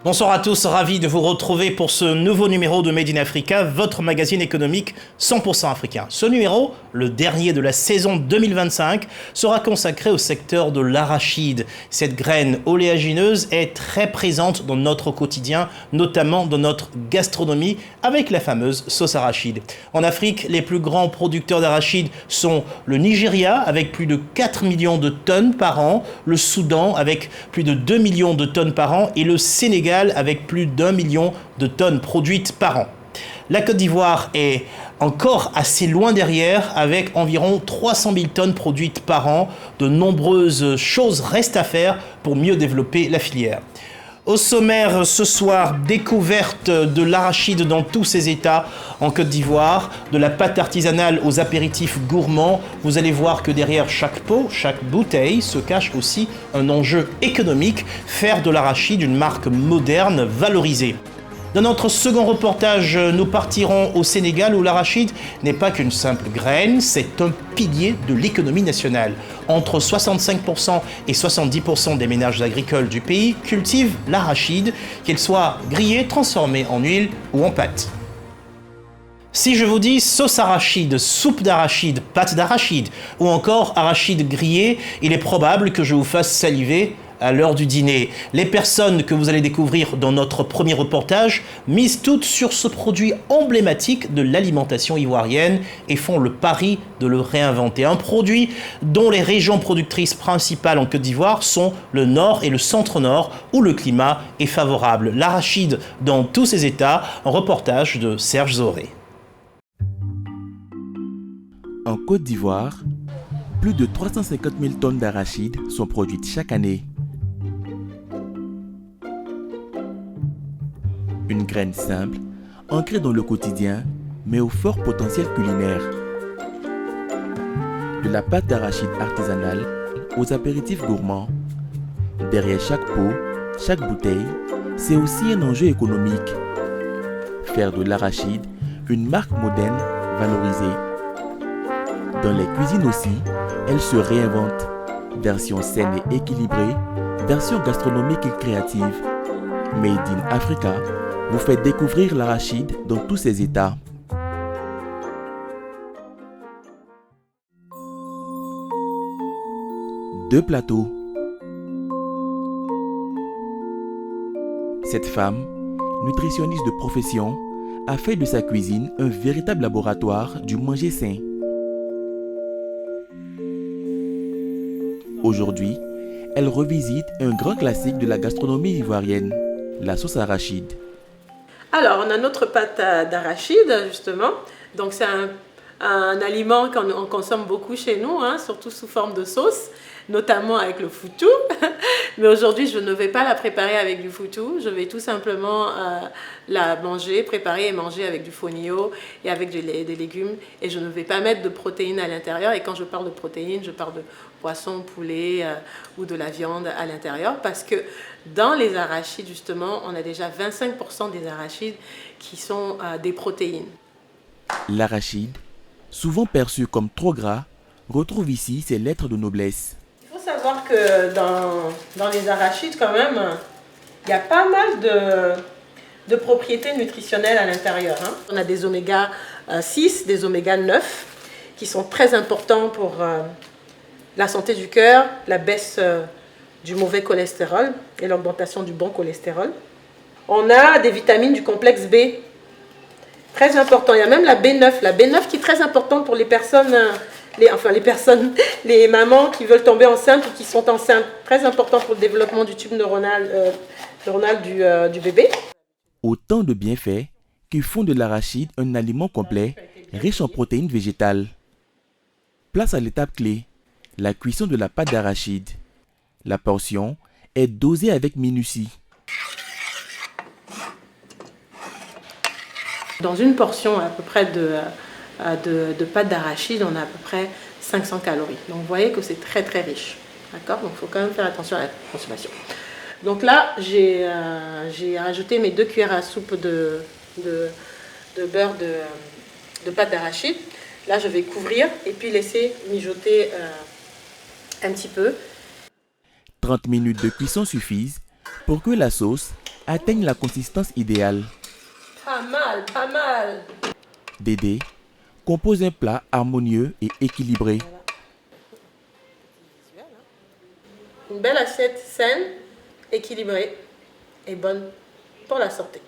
Bonsoir à tous, ravi de vous retrouver pour ce nouveau numéro de Made in Africa, votre magazine économique 100% africain. Ce numéro, le dernier de la saison 2025, sera consacré au secteur de l'arachide. Cette graine oléagineuse est très présente dans notre quotidien, notamment dans notre gastronomie, avec la fameuse sauce arachide. En Afrique, les plus grands producteurs d'arachide sont le Nigeria, avec plus de 4 millions de tonnes par an, le Soudan, avec plus de 2 millions de tonnes par an, et le Sénégal, avec plus d'1 million de tonnes produites par an. La Côte d'Ivoire est encore assez loin derrière, avec environ 300 000 tonnes produites par an. De nombreuses choses restent à faire pour mieux développer la filière. Au sommaire ce soir, découverte de l'arachide dans tous ses états en Côte d'Ivoire, de la pâte artisanale aux apéritifs gourmands. Vous allez voir que derrière chaque pot, chaque bouteille se cache aussi un enjeu économique, faire de l'arachide une marque moderne valorisée. Dans notre second reportage, nous partirons au Sénégal où l'arachide n'est pas qu'une simple graine, c'est un pilier de l'économie nationale. Entre 65% et 70% des ménages agricoles du pays cultivent l'arachide, qu'elle soit grillée, transformée en huile ou en pâte. Si je vous dis sauce arachide, soupe d'arachide, pâte d'arachide ou encore arachide grillé, il est probable que je vous fasse saliver à l'heure du dîner. Les personnes que vous allez découvrir dans notre premier reportage misent toutes sur ce produit emblématique de l'alimentation ivoirienne et font le pari de le réinventer. Un produit dont les régions productrices principales en Côte d'Ivoire sont le nord et le centre-nord où le climat est favorable. L'arachide dans tous ses états, un reportage de Serge Zoré. En Côte d'Ivoire, plus de 350 000 tonnes d'arachide sont produites chaque année. Une graine simple, ancrée dans le quotidien, mais au fort potentiel culinaire. De la pâte d'arachide artisanale aux apéritifs gourmands. Derrière chaque pot, chaque bouteille, c'est aussi un enjeu économique. Faire de l'arachide une marque moderne, valorisée. Dans les cuisines aussi, elle se réinvente. Version saine et équilibrée, version gastronomique et créative. Made in Africa vous fait découvrir l'arachide dans tous ses états. Deux plateaux. Cette femme, nutritionniste de profession, a fait de sa cuisine un véritable laboratoire du manger sain. Aujourd'hui, elle revisite un grand classique de la gastronomie ivoirienne, la sauce arachide. Alors, on a notre pâte d'arachide, justement. Donc, c'est un aliment qu'on consomme beaucoup chez nous, hein, surtout sous forme de sauce, notamment avec le foutou. Mais aujourd'hui, je ne vais pas la préparer avec du foutou. Je vais tout simplement la manger, préparer et manger avec du fonio et avec des légumes. Et je ne vais pas mettre de protéines à l'intérieur. Et quand je parle de protéines, je parle de poisson, poulet ou de la viande à l'intérieur. Parce que dans les arachides, justement, on a déjà 25% des arachides qui sont des protéines. L'arachide, souvent perçu comme trop gras, retrouve ici ses lettres de noblesse. Il faut savoir que dans les arachides, quand même, il y a pas mal de propriétés nutritionnelles à l'intérieur. Hein. On a des oméga 6, des oméga 9, qui sont très importants pour la santé du cœur, la baisse du mauvais cholestérol et l'augmentation du bon cholestérol. On a des vitamines du complexe B, très important. Il y a même la B9 qui est très importante pour les personnes, les mamans qui veulent tomber enceintes ou qui sont enceintes. Très important pour le développement du tube neuronal du bébé. Autant de bienfaits qui font de l'arachide un aliment complet, riche en protéines végétales. Place à l'étape clé, la cuisson de la pâte d'arachide. La portion est dosée avec minutie. Dans une portion à peu près de pâte d'arachide, on a à peu près 500 calories. Donc vous voyez que c'est très très riche. D'accord? Donc il faut quand même faire attention à la consommation. Donc là, j'ai rajouté mes 2 cuillères à soupe de beurre de pâte d'arachide. Là, je vais couvrir et puis laisser mijoter un petit peu. 30 minutes de cuisson suffisent pour que la sauce atteigne la consistance idéale. Pas mal, pas mal. Dédé compose un plat harmonieux et équilibré. Une belle assiette saine, équilibrée et bonne pour la santé.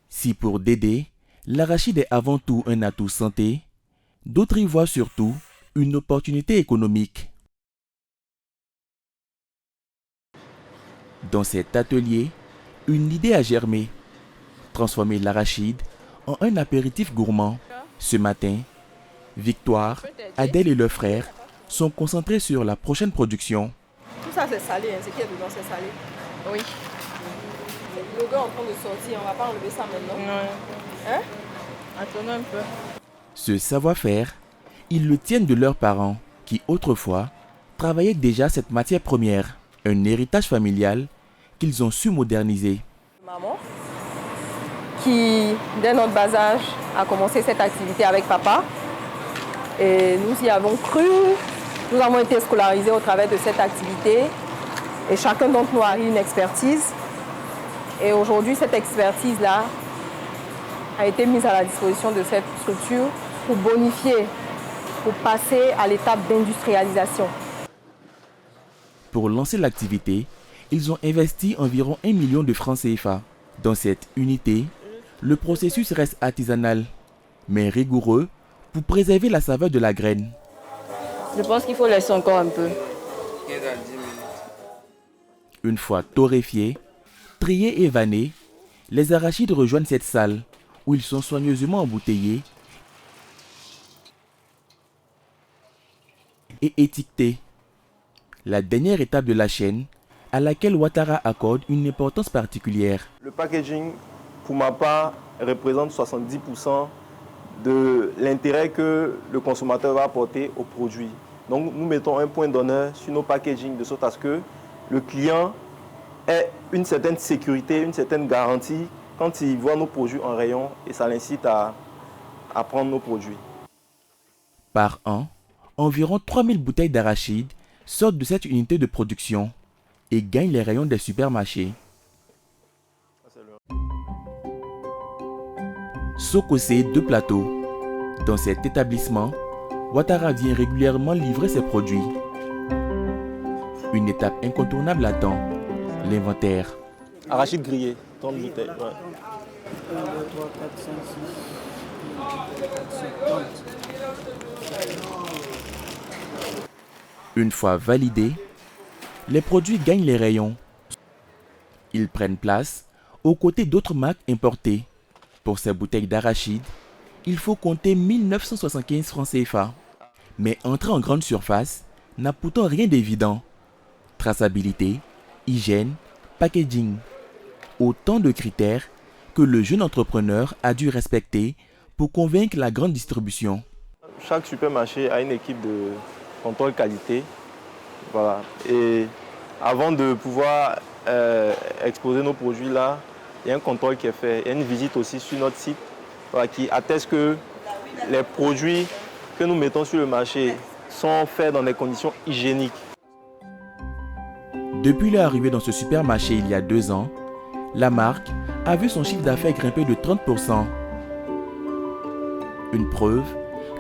Si pour Dédé, l'arachide est avant tout un atout santé, d'autres y voient surtout une opportunité économique. Dans cet atelier, une idée a germé. Transformer l'arachide en un apéritif gourmand. Ce matin, Victoire, Adèle et leurs frères sont concentrés sur la prochaine production. Tout ça c'est salé, hein. Ce qui est dedans c'est salé. Oui. Le gars est en train de sortir, on va pas enlever ça maintenant. Non. Hein? Attendons un peu. Ce savoir-faire, ils le tiennent de leurs parents qui autrefois travaillaient déjà cette matière première, un héritage familial qu'ils ont su moderniser. Maman, qui dès notre bas âge a commencé cette activité avec papa, et nous y avons cru, nous avons été scolarisés au travers de cette activité, et chacun d'entre nous a eu une expertise, et aujourd'hui cette expertise-là a été mise à la disposition de cette structure pour bonifier, pour passer à l'étape d'industrialisation. Pour lancer l'activité, ils ont investi environ 1 million de francs CFA. Dans cette unité, le processus reste artisanal, mais rigoureux pour préserver la saveur de la graine. Je pense qu'il faut laisser encore un peu. Une fois torréfiés, triés et vanés, les arachides rejoignent cette salle où ils sont soigneusement embouteillés et étiquetés. La dernière étape de la chaîne à laquelle Ouattara accorde une importance particulière. Le packaging, pour ma part, représente 70% de l'intérêt que le consommateur va apporter au produit. Donc nous mettons un point d'honneur sur nos packaging de sorte à ce que le client ait une certaine sécurité, une certaine garantie quand il voit nos produits en rayon et ça l'incite à prendre nos produits. Par an, environ 3000 bouteilles d'arachide sortent de cette unité de production et gagnent les rayons des supermarchés. Sokosé 2 plateaux. Dans cet établissement, Ouattara vient régulièrement livrer ses produits. Une étape incontournable attend, l'inventaire. Arachide grillé, 30 bouteilles. Ouais. 1, 2, 3, 4, 5, 6, 30. Une fois validés, les produits gagnent les rayons. Ils prennent place aux côtés d'autres marques importées. Pour ces bouteilles d'arachide, il faut compter 1975 francs CFA. Mais entrer en grande surface n'a pourtant rien d'évident. Traçabilité, hygiène, packaging. Autant de critères que le jeune entrepreneur a dû respecter pour convaincre la grande distribution. Chaque supermarché a une équipe de contrôle qualité. Voilà. Et avant de pouvoir exposer nos produits là, il y a un contrôle qui est fait. Il y a une visite aussi sur notre site qui atteste que les produits que nous mettons sur le marché sont faits dans des conditions hygiéniques. Depuis leur arrivée dans ce supermarché il y a 2 ans, la marque a vu son chiffre d'affaires grimper de 30%. Une preuve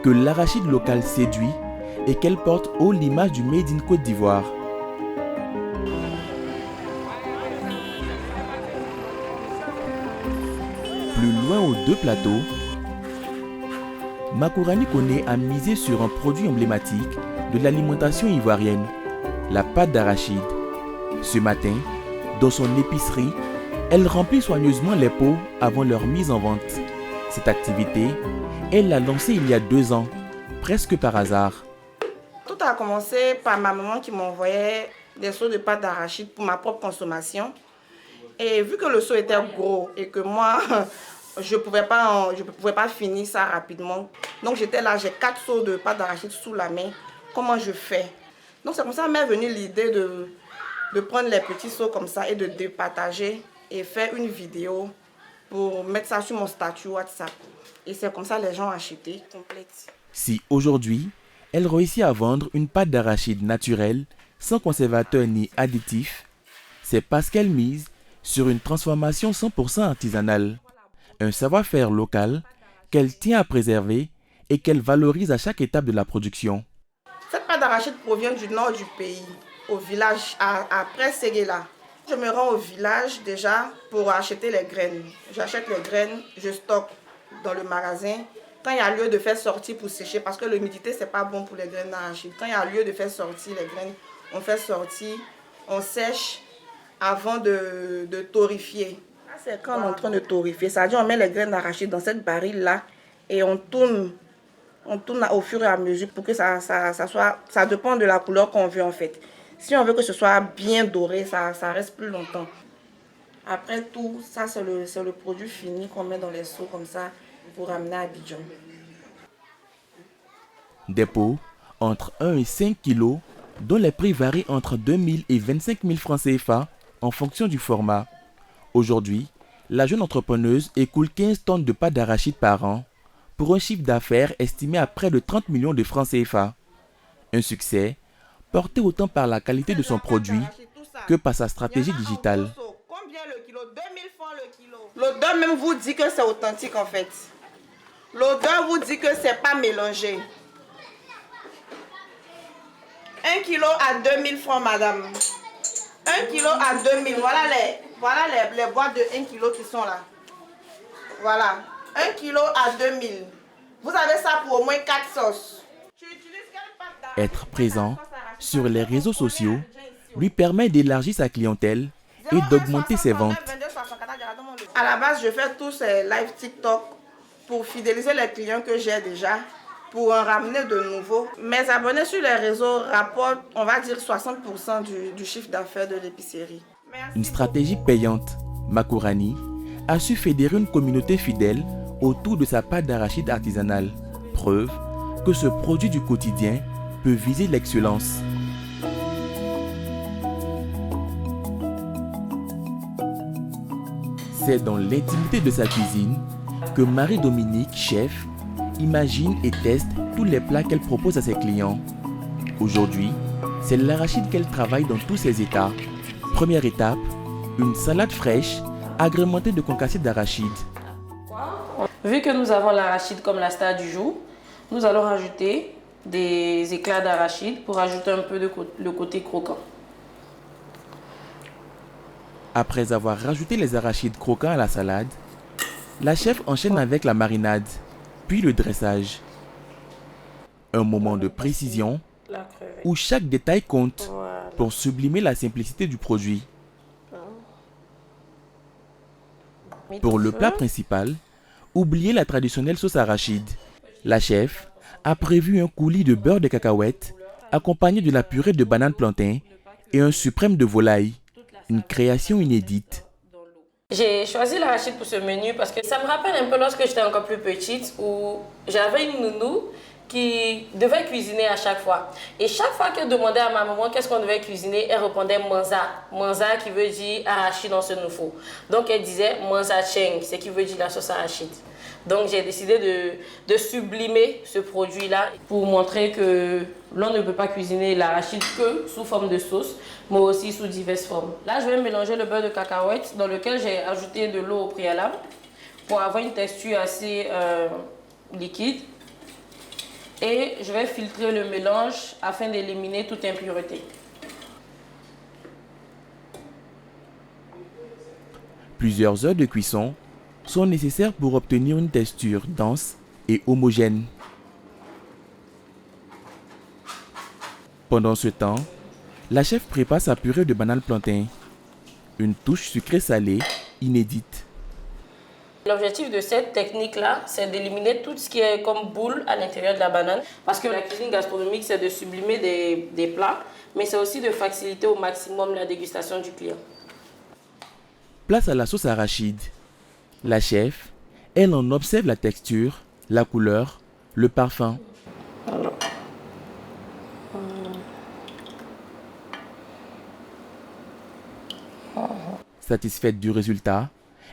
que l'arachide local séduit et qu'elle porte haut l'image du Made in Côte d'Ivoire. Plus loin aux 2 plateaux, Makourani Koné a misé sur un produit emblématique de l'alimentation ivoirienne, la pâte d'arachide. Ce matin, dans son épicerie, elle remplit soigneusement les pots avant leur mise en vente. Cette activité, elle l'a lancée il y a 2 ans, presque par hasard. Tout a commencé par ma maman qui m'envoyait des seaux de pâte d'arachide pour ma propre consommation. Et vu que le seau était gros et que moi, je ne pouvais pas finir ça rapidement. Donc j'étais là, j'ai 4 seaux de pâte d'arachide sous la main. comment je fais. Donc c'est comme ça m'est venue l'idée de prendre les petits seaux comme ça et de départager et faire une vidéo pour mettre ça sur mon statut WhatsApp. Et c'est comme ça que les gens ont acheté complète. Si aujourd'hui, elle réussit à vendre une pâte d'arachide naturelle, sans conservateur ni additifs, c'est parce qu'elle mise sur une transformation 100% artisanale, un savoir-faire local qu'elle tient à préserver et qu'elle valorise à chaque étape de la production. Cette pâte d'arachide provient du nord du pays, au village, après Séguéla. Je me rends au village déjà pour acheter les graines. J'achète les graines, je stocke dans le magasin. Quand il y a lieu de faire sortir pour sécher, parce que l'humidité, ce n'est pas bon pour les graines d'arachide. Quand il y a lieu de faire sortir les graines, on fait sortir, on sèche avant de torréfier. C'est quand on est en train de torréfier, ça veut dire on met les graines d'arachide dans cette baril-là et on tourne au fur et à mesure pour que ça dépend de la couleur qu'on veut en fait. Si on veut que ce soit bien doré, ça reste plus longtemps. Après tout, ça c'est le produit fini qu'on met dans les seaux comme ça pour ramener à Abidjan. Des pots entre 1 et 5 kilos dont les prix varient entre 2 000 et 25 000 francs CFA en fonction du format. Aujourd'hui, la jeune entrepreneuse écoule 15 tonnes de pâte d'arachide par an pour un chiffre d'affaires estimé à près de 30 millions de francs CFA. Un succès porté autant par la qualité de son produit que par sa stratégie digitale. Combien le kilo? 2000 francs le kilo. L'odeur même vous dit que c'est authentique en fait. L'odeur vous dit que c'est pas mélangé. 1 kilo à 2000 francs, madame. 1 kilo à 2000. Voilà les boîtes de 1 kilo qui sont là. Voilà. 1 kilo à 2000. Vous avez ça pour au moins 4 sauces. Être présent sur les réseaux sociaux lui permet d'élargir sa clientèle et d'augmenter ses ventes. À la base, je fais tous ces live TikTok pour fidéliser les clients que j'ai déjà, pour en ramener de nouveaux. Mes abonnés sur les réseaux rapportent, on va dire, 60% du chiffre d'affaires de l'épicerie. Une stratégie payante, Makourani a su fédérer une communauté fidèle autour de sa pâte d'arachide artisanale. Preuve que ce produit du quotidien peut viser l'excellence. C'est dans l'intimité de sa cuisine que Marie-Dominique, chef, imagine et teste tous les plats qu'elle propose à ses clients. Aujourd'hui, c'est l'arachide qu'elle travaille dans tous ses états. Première étape, une salade fraîche agrémentée de concassés d'arachide. Vu que nous avons l'arachide comme la star du jour, nous allons rajouter des éclats d'arachide pour ajouter un peu le côté croquant. Après avoir rajouté les arachides croquants à la salade, la chef enchaîne avec la marinade, puis le dressage. Un moment de précision où chaque détail compte pour sublimer la simplicité du produit. Pour le plat principal, oubliez la traditionnelle sauce arachide. La chef a prévu un coulis de beurre de cacahuète accompagné de la purée de banane plantain et un suprême de volaille. Une création inédite. J'ai choisi l'arachide pour ce menu parce que ça me rappelle un peu lorsque j'étais encore plus petite où j'avais une nounou qui devait cuisiner à chaque fois. Et chaque fois qu'elle demandait à ma maman qu'est-ce qu'on devait cuisiner, elle répondait manza. Manza qui veut dire arachide dans ce nouveau. Donc elle disait manza cheng, ce qui veut dire la sauce arachide. Donc j'ai décidé de sublimer ce produit-là pour montrer que l'on ne peut pas cuisiner l'arachide que sous forme de sauce, mais aussi sous diverses formes. Là, je vais mélanger le beurre de cacahuète dans lequel j'ai ajouté de l'eau au préalable pour avoir une texture assez liquide. Et je vais filtrer le mélange afin d'éliminer toute impureté. Plusieurs heures de cuisson sont nécessaires pour obtenir une texture dense et homogène. Pendant ce temps, la chef prépare sa purée de banane plantain, une touche sucrée-salée inédite. L'objectif de cette technique-là, c'est d'éliminer tout ce qui est comme boule à l'intérieur de la banane. Parce que la cuisine gastronomique, c'est de sublimer des plats, mais c'est aussi de faciliter au maximum la dégustation du client. Place à la sauce arachide. La chef, elle en observe la texture, la couleur, le parfum. Satisfaite du résultat,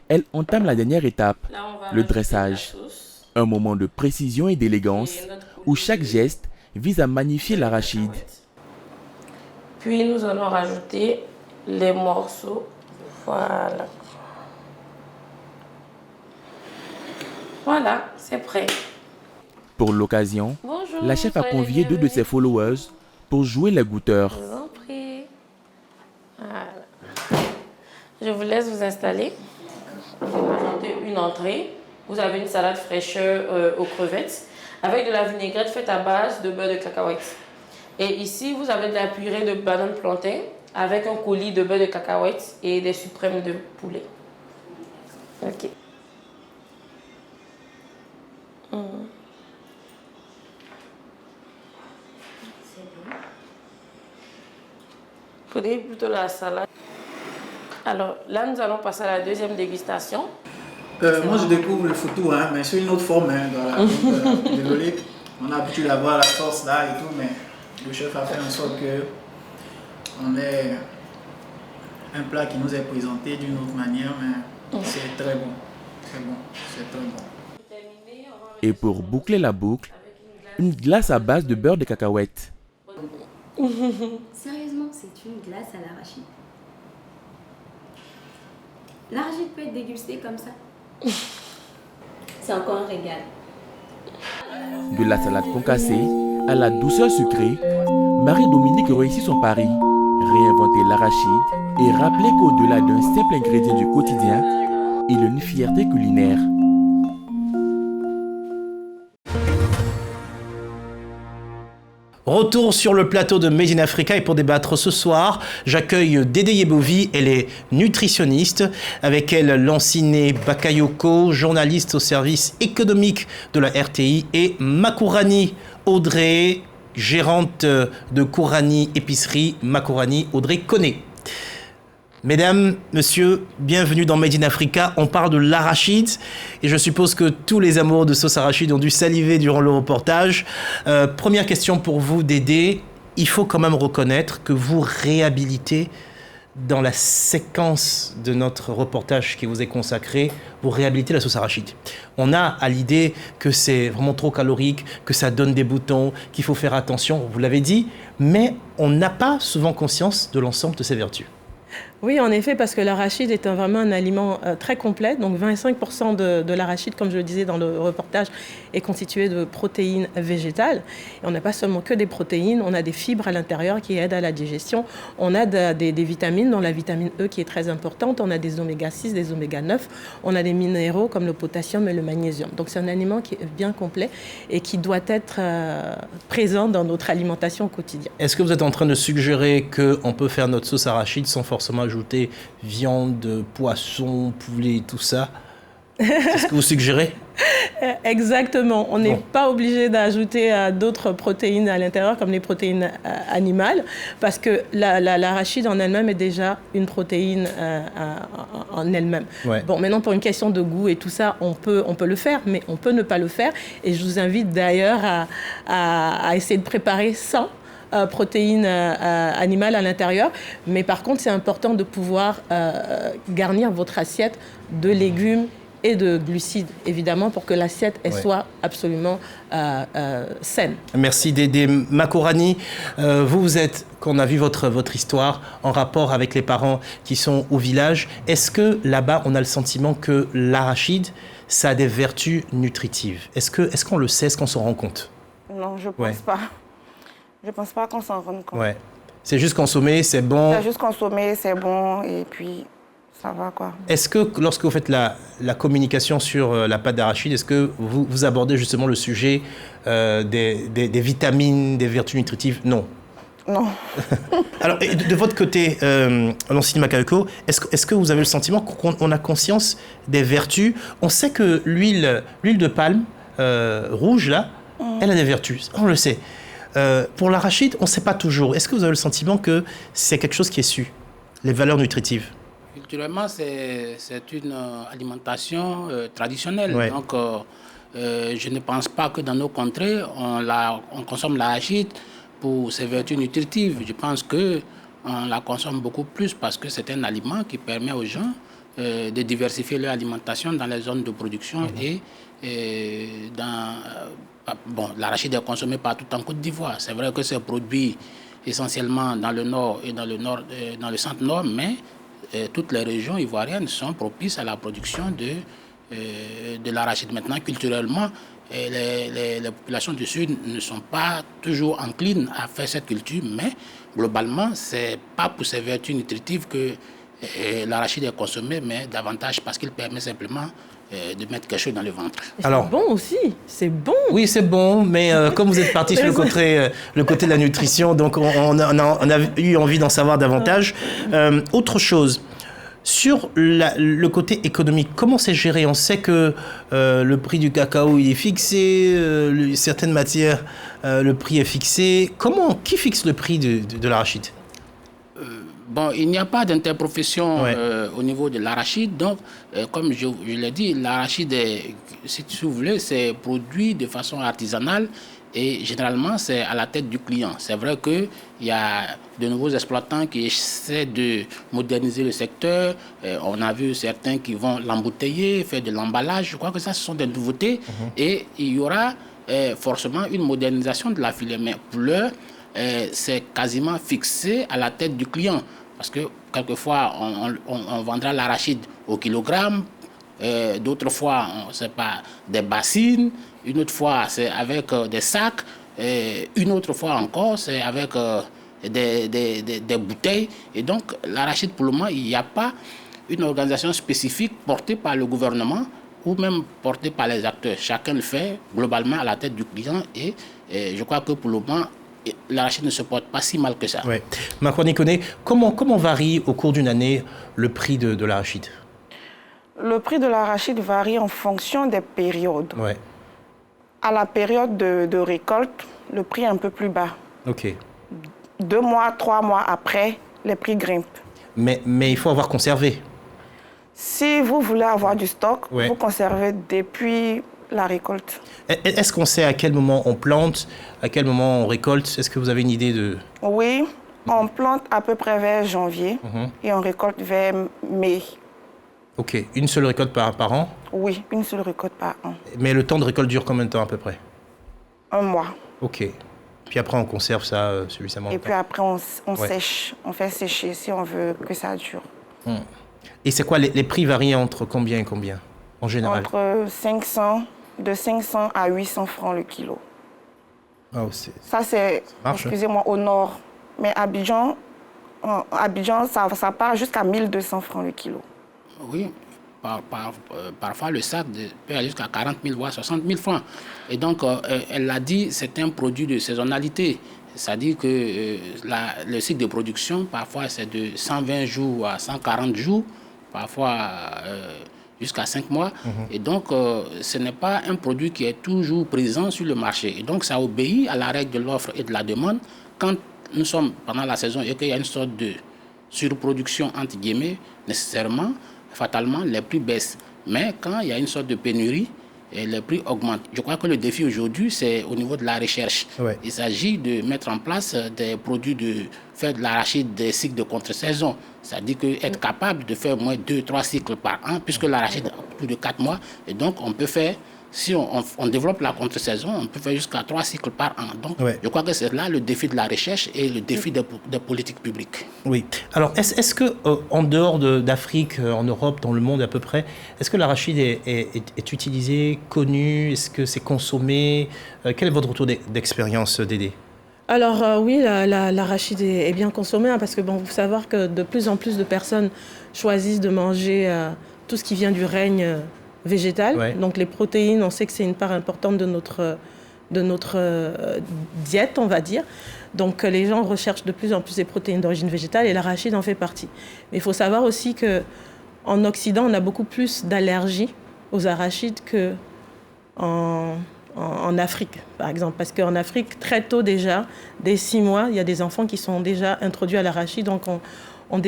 elle entame la dernière étape, Là, on va le rajouter dressage. la sauce. Un moment de précision et d'élégance Et notre où chaque geste vise à magnifier l'arachide. Puis nous allons rajouter les morceaux. Voilà. Voilà, c'est prêt. Pour l'occasion, Bonjour. la chef a soyez convié les 2 de ses followers pour jouer les goûteurs. Je vous en prie. Voilà. Je vous laisse vous installer. Je vais présenter une entrée. Vous avez une salade fraîcheur aux crevettes avec de la vinaigrette faite à base de beurre de cacahuète. Et ici, vous avez de la purée de banane plantain avec un coulis de beurre de cacahuète et des suprêmes de poulet. Ok. Prenez plutôt la salade. Alors là, nous allons passer à la deuxième dégustation. Moi, je découvre le foutou, hein, mais c'est une autre forme. Hein, voilà. Donc, désolé, on a l'habitude d'avoir la sauce là et tout, mais le chef a fait en sorte que on ait un plat qui nous est présenté d'une autre manière, mais c'est très bon. C'est bon, c'est très bon. Et pour boucler la boucle, une glace à base de beurre de cacahuète. Sérieusement, c'est une glace à l'arachide. L'arachide peut être dégusté comme ça. C'est encore un régal. De la salade concassée à la douceur sucrée, Marie-Dominique réussit son pari. Réinventer l'arachide et rappeler qu'au-delà d'un simple ingrédient du quotidien, il a une fierté culinaire. Retour sur le plateau de Made in Africa et pour débattre ce soir, j'accueille Dédé Yebovi, elle est nutritionniste. Avec elle, Lanciné Bakayoko, journaliste au service économique de la RTI, et Makourani Audrey, gérante de Kourani Épicerie, Makourani Audrey Koné. Mesdames, messieurs, bienvenue dans Made in Africa. On parle de l'arachide et je suppose que tous les amoureux de sauce arachide ont dû saliver durant le reportage. Première question pour vous, Dédé. Il faut quand même reconnaître que vous réhabilitez dans la séquence de notre reportage qui vous est consacré, vous réhabilitez la sauce arachide. On a à l'idée que c'est vraiment trop calorique, que ça donne des boutons, qu'il faut faire attention, vous l'avez dit, mais on n'a pas souvent conscience de l'ensemble de ses vertus. Oui, en effet, parce que l'arachide est vraiment un aliment très complet. Donc 25% de l'arachide, comme je le disais dans le reportage, est constitué de protéines végétales. Et on n'a pas seulement que des protéines, on a des fibres à l'intérieur qui aident à la digestion. On a des vitamines, dont la vitamine E qui est très importante. On a des oméga 6, des oméga 9. On a des minéraux comme le potassium et le magnésium. Donc c'est un aliment qui est bien complet et qui doit être présent dans notre alimentation au quotidien. Est-ce que vous êtes en train de suggérer qu'on peut faire notre sauce arachide sans forcément ajouter viande, poisson, poulet, tout ça? C'est ce que vous suggérez? Exactement. On n'est pas obligé d'ajouter d'autres protéines à l'intérieur, comme les protéines animales, parce que l'arachide en elle-même est déjà une protéine en elle-même. Ouais. Bon, maintenant, pour une question de goût et tout ça, on peut le faire, mais on peut ne pas le faire. Et je vous invite d'ailleurs à essayer de préparer sans protéines animales à l'intérieur. Mais par contre, c'est important de pouvoir garnir votre assiette de légumes et de glucides, évidemment, pour que l'assiette soit absolument saine. Merci Dédé. Makourani, vous êtes, qu'on a vu votre histoire en rapport avec les parents qui sont au village. Est-ce que là-bas, on a le sentiment que l'arachide, ça a des vertus nutritives? Est-ce qu'on le sait, est-ce qu'on s'en rend compte? Non, je pense pas. Je pense pas qu'on s'en rende compte. Ouais. C'est juste consommer, c'est bon. C'est juste consommer, c'est bon, et puis ça va quoi. Est-ce que lorsque vous faites la communication sur la pâte d'arachide, est-ce que vous abordez justement le sujet des vitamines, des vertus nutritives? Non. Non. Alors, de votre côté, Lanciné Bakayoko, est-ce que vous avez le sentiment qu'on a conscience des vertus? On sait que l'huile de palme rouge, là, elle a des vertus, on le sait. Pour l'arachide, on ne sait pas toujours. Est-ce que vous avez le sentiment que c'est quelque chose qui est su, les valeurs nutritives? Culturellement, c'est une alimentation traditionnelle. Ouais. Donc, je ne pense pas que dans nos contrées, on consomme l'arachide pour ses vertus nutritives. Je pense que on la consomme beaucoup plus parce que c'est un aliment qui permet aux gens de diversifier leur alimentation dans les zones de production et l'arachide est consommé partout en Côte d'Ivoire. C'est vrai que c'est produit essentiellement dans le nord et dans le centre-nord, mais toutes les régions ivoiriennes sont propices à la production de l'arachide. Maintenant, culturellement, les populations du Sud ne sont pas toujours enclines à faire cette culture, mais globalement, ce n'est pas pour ses vertus nutritives que l'arachide est consommé, mais davantage parce qu'il permet simplement de mettre quelque chose dans le ventre. Alors, c'est bon aussi, c'est bon. Oui, c'est bon, mais comme vous êtes parti sur le côté de la nutrition, donc on a eu envie d'en savoir davantage. Autre chose, sur le côté économique, comment c'est géré? On sait que le prix du cacao il est fixé, certaines matières, le prix est fixé. Qui fixe le prix de l'arachide? Bon, il n'y a pas d'interprofession au niveau de l'arachide. Donc, comme je l'ai dit, l'arachide, si vous voulez, c'est produit de façon artisanale et généralement, c'est à la tête du client. C'est vrai qu'il y a de nouveaux exploitants qui essaient de moderniser le secteur. On a vu certains qui vont l'embouteiller, faire de l'emballage. Je crois que ça, ce sont des nouveautés. Et il y aura forcément une modernisation de la filière. Mais pour l'heure, c'est quasiment fixé à la tête du client. Parce que quelquefois, on vendra l'arachide au kilogramme, d'autres fois, c'est pas des bassines, une autre fois, c'est avec des sacs, une autre fois encore, c'est avec des bouteilles. Et donc, l'arachide, pour le moment, il n'y a pas une organisation spécifique portée par le gouvernement ou même portée par les acteurs. Chacun le fait globalement à la tête du client et je crois que pour le moment, l'arachide ne se porte pas si mal que ça. Oui. Makwani Kone, comment varie au cours d'une année le prix de l'arachide? Le prix de l'arachide varie en fonction des périodes. Ouais. À la période de récolte, le prix est un peu plus bas. OK. 2 mois, 3 mois après, les prix grimpent. Mais il faut avoir conservé. Si vous voulez avoir du stock, vous conservez depuis la récolte. Est-ce qu'on sait à quel moment on plante, à quel moment on récolte? Est-ce que vous avez une idée de... Oui, on plante à peu près vers janvier et on récolte vers mai. OK. Une seule récolte par an? Oui, une seule récolte par an. Mais le temps de récolte dure combien de temps à peu près? 1 mois. OK. Puis après, on conserve ça suffisamment longtemps. Et puis après, on sèche. On fait sécher si on veut que ça dure. Et c'est quoi, les prix varient entre combien et combien, en général? De 500 à 800 francs le kilo. Oh, ça, c'est, excusez-moi, au nord. Mais Abidjan, ça part jusqu'à 1200 francs le kilo. Oui, parfois le sac peut aller jusqu'à 40 000 voire 60 000 francs. Et donc, elle l'a dit, c'est un produit de saisonnalité. C'est-à-dire que le cycle de production, parfois, c'est de 120 jours à 140 jours, parfois jusqu'à 5 mois. Et donc, ce n'est pas un produit qui est toujours présent sur le marché. Et donc, ça obéit à la règle de l'offre et de la demande. Quand nous sommes pendant la saison et qu'il y a une sorte de surproduction, entre guillemets, nécessairement, fatalement, les prix baissent. Mais quand il y a une sorte de pénurie, les prix augmentent. Je crois que le défi aujourd'hui, c'est au niveau de la recherche. Ouais. Il s'agit de mettre en place des produits, faire de l'arachide des cycles de contre-saison. C'est-à-dire être capable de faire au moins 2-3 cycles par an, puisque l'arachide a plus de 4 mois. Et donc, on peut faire, si on développe la contre-saison, on peut faire jusqu'à 3 cycles par an. Donc, je crois que c'est là le défi de la recherche et le défi des politiques publiques. Oui. Alors, est-ce que en dehors d'Afrique, en Europe, dans le monde à peu près, est-ce que l'arachide est utilisé, connu? Est-ce que c'est consommé? Quel est votre retour d'expérience, Dédé? Alors oui, l'arachide est bien consommé, parce que bon, vous savez que de plus en plus de personnes choisissent de manger tout ce qui vient du règne végétal. Ouais. Donc les protéines, on sait que c'est une part importante de notre diète, on va dire. Donc les gens recherchent de plus en plus des protéines d'origine végétale et l'arachide en fait partie. Mais il faut savoir aussi qu'en Occident, on a beaucoup plus d'allergies aux arachides qu'en Afrique, par exemple. Parce qu'en Afrique, très tôt déjà, dès 6 mois, il y a des enfants qui sont déjà introduits à l'arachide. Donc on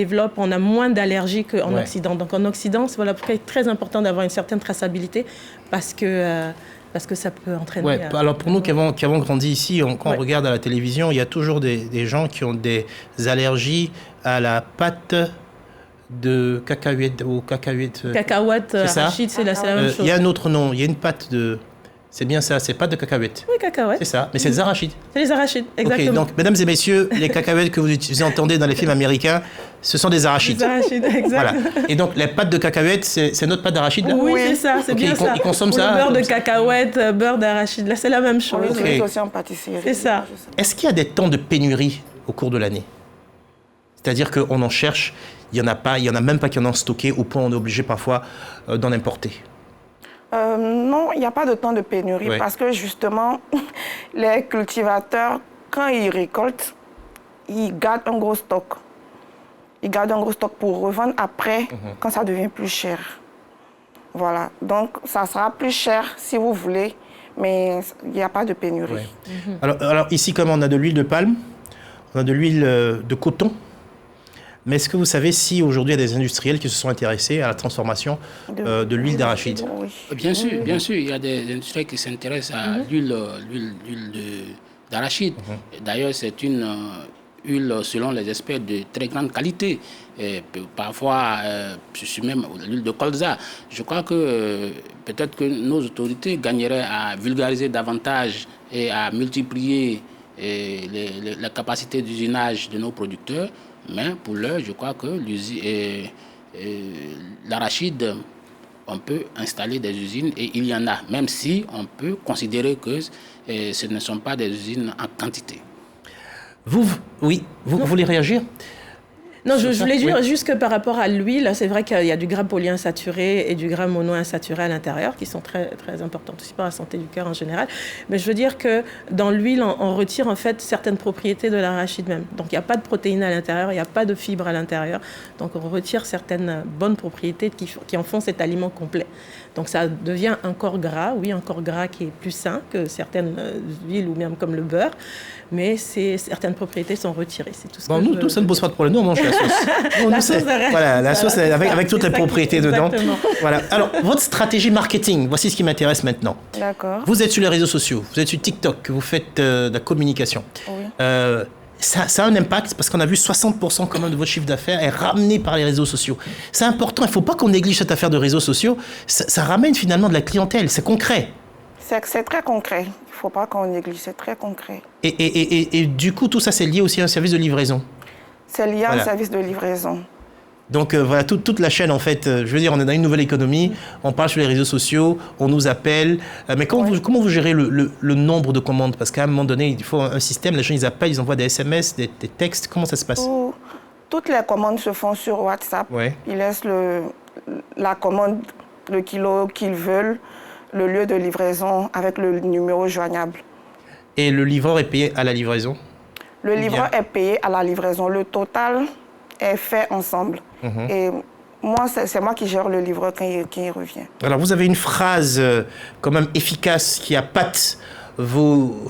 a moins d'allergies qu'en Occident. Donc en Occident, c'est voilà pourquoi il est très important d'avoir une certaine traçabilité, parce que parce que ça peut entraîner... Ouais, alors pour nous qui avons grandi ici, quand on regarde à la télévision, il y a toujours des gens qui ont des allergies à la pâte de cacahuète ou cacahuète. Cacahuète, arachide, c'est la même chose. Il y a un autre nom, il y a une pâte de... C'est bien ça, c'est pâte de cacahuète. Oui, cacahuète. C'est ça, mais c'est les arachides. C'est les arachides, exactement. Ok, donc mesdames et messieurs, les cacahuètes que vous entendez dans les films américains, ce sont des arachides. Des arachides, exact. Voilà. Et donc les pâtes de cacahuète, c'est notre pâte d'arachide là? Oui, c'est ça, c'est bien ça. Ils consomment ou ça. Le beurre de cacahuète, beurre d'arachide, là c'est la même chose. On les aussi en pâtisserie. C'est ça. Est-ce qu'il y a des temps de pénurie au cours de l'année? C'est-à-dire qu'on en cherche, il n'y en a pas, il n'y en a même pas qui en ont stocké, au point où on est obligé parfois d'en importer. Non, il n'y a pas de temps de pénurie parce que justement, les cultivateurs, quand ils récoltent, ils gardent un gros stock. Ils gardent un gros stock pour revendre après quand ça devient plus cher. Voilà, donc ça sera plus cher si vous voulez, mais il n'y a pas de pénurie. Ouais. Alors ici, comme on a de l'huile de palme, on a de l'huile de coton. Mais est-ce que vous savez si aujourd'hui il y a des industriels qui se sont intéressés à la transformation de l'huile d'arachide? Bien sûr, bien sûr. Il y a des industriels qui s'intéressent à l'huile d'arachide. D'ailleurs, c'est une huile, selon les experts, de très grande qualité. Et parfois, même l'huile de colza. Je crois que peut-être que nos autorités gagneraient à vulgariser davantage et à multiplier les capacités d'usinage de nos producteurs. Mais pour l'heure, je crois que l'arachide, on peut installer des usines et il y en a, même si on peut considérer que ce ne sont pas des usines en quantité. Vous voulez réagir? Non, je voulais dire juste que par rapport à l'huile, c'est vrai qu'il y a du gras polyinsaturé et du gras monoinsaturé à l'intérieur qui sont très, très importants aussi pour la santé du cœur en général. Mais je veux dire que dans l'huile, on retire en fait certaines propriétés de l'arachide même. Donc il n'y a pas de protéines à l'intérieur, il n'y a pas de fibres à l'intérieur. Donc on retire certaines bonnes propriétés qui en font cet aliment complet. Donc ça devient un corps gras, un corps gras qui est plus sain que certaines huiles ou même comme le beurre. Mais certaines propriétés sont retirées. C'est tout ce que nous, ça ne pose pas de problème. Nous, on mange la sauce. La sauce reste. Voilà, la sauce avec toutes les propriétés dedans. Voilà. Alors, votre stratégie marketing, voici ce qui m'intéresse maintenant. D'accord. Vous êtes sur les réseaux sociaux, vous êtes sur TikTok, vous faites de la communication. Oui. Ça a un impact parce qu'on a vu 60% quand même de votre chiffre d'affaires est ramené par les réseaux sociaux. C'est important, il ne faut pas qu'on néglige cette affaire de réseaux sociaux. Ça ramène finalement de la clientèle, c'est concret. C'est très concret. Il ne faut pas qu'on néglige, c'est très concret. Et du coup, tout ça, c'est lié aussi à un service de livraison. C'est lié à un service de livraison. Donc voilà, toute la chaîne, en fait, je veux dire, on est dans une nouvelle économie, on parle sur les réseaux sociaux, on nous appelle. Mais comment vous gérez le nombre de commandes? Parce qu'à un moment donné, il faut un système, les gens, ils appellent, ils envoient des SMS, des textes. Comment ça se passe? Toutes les commandes se font sur WhatsApp. Ils laissent la commande, le kilo qu'ils veulent, le lieu de livraison avec le numéro joignable. Et le livreur est payé à la livraison? Le livreur est payé à la livraison. Le total est fait ensemble. Et moi, c'est moi qui gère le livreur quand il revient. Alors, vous avez une phrase quand même efficace qui appâte vos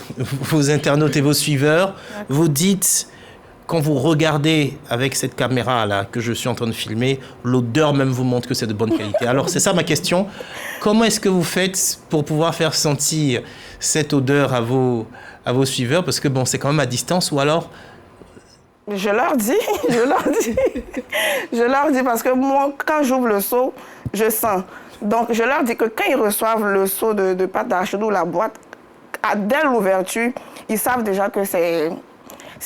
internautes et vos suiveurs. Vous dites, quand vous regardez avec cette caméra-là que je suis en train de filmer, l'odeur même vous montre que c'est de bonne qualité. Alors, c'est ça ma question. Comment est-ce que vous faites pour pouvoir faire sentir cette odeur à vos suiveurs? Parce que bon, c'est quand même à distance, ou alors... Je leur dis parce que moi, quand j'ouvre le seau, je sens. Donc, je leur dis que quand ils reçoivent le seau de pâte d'arachide ou la boîte, dès l'ouverture, ils savent déjà que c'est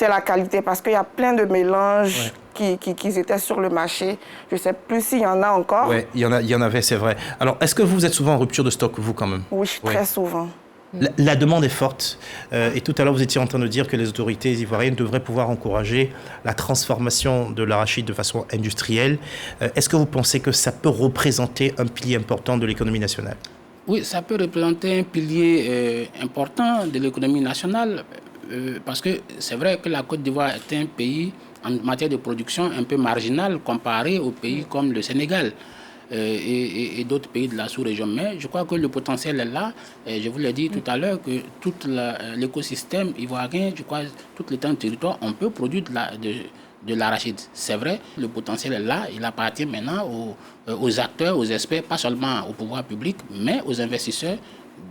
la qualité parce qu'il y a plein de mélanges qui étaient sur le marché. Je ne sais plus s'il y en a encore. Oui, il y en avait, c'est vrai. Alors, est-ce que vous êtes souvent en rupture de stock, vous, quand même? Oui, très souvent. La demande est forte. Et tout à l'heure, vous étiez en train de dire que les autorités ivoiriennes devraient pouvoir encourager la transformation de l'arachide de façon industrielle. Est-ce que vous pensez que ça peut représenter un pilier important de l'économie nationale? Oui, ça peut représenter un pilier important de l'économie nationale. Parce que c'est vrai que la Côte d'Ivoire est un pays en matière de production un peu marginal comparé aux pays comme le Sénégal. Et d'autres pays de la sous-région. Mais je crois que le potentiel est là. Et je vous l'ai dit tout à l'heure que tout l'écosystème ivoirien, je crois, tout l'étendue du territoire, on peut produire de l'arachide. C'est vrai, le potentiel est là. Il appartient maintenant aux acteurs, aux experts, pas seulement au pouvoir public, mais aux investisseurs